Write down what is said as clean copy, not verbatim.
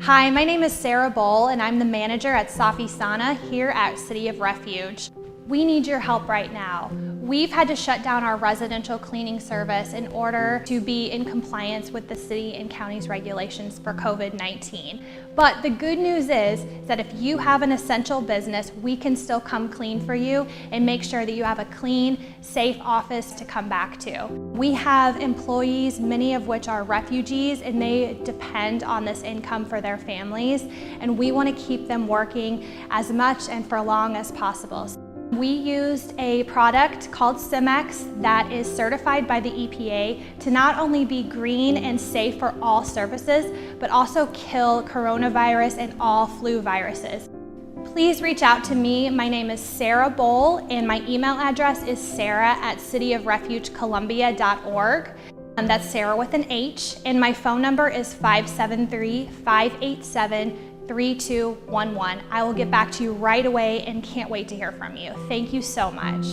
Hi, my name is Sarah Bowl and I'm the manager at Safi Sana here at City of Refuge. We need your help right now. We've had to shut down our residential cleaning service in order to be in compliance with the city and county's regulations for COVID-19. But the good news is that if you have an essential business, we can still come clean for you and make sure that you have a clean, safe office to come back to. We have employees, many of which are refugees, and they depend on this income for their families, and we want to keep them working as much and for long as possible. We used a product called Simex that is certified by the EPA to not only be green and safe for all services, but also kill coronavirus and all flu viruses. Please reach out to me. My name is Sarah Bowl and my email address is sarah@cityofrefugecolumbia.org. That's Sarah with an H, and my phone number is 573-587-3211. I will get back to you right away and can't wait to hear from you. Thank you so much.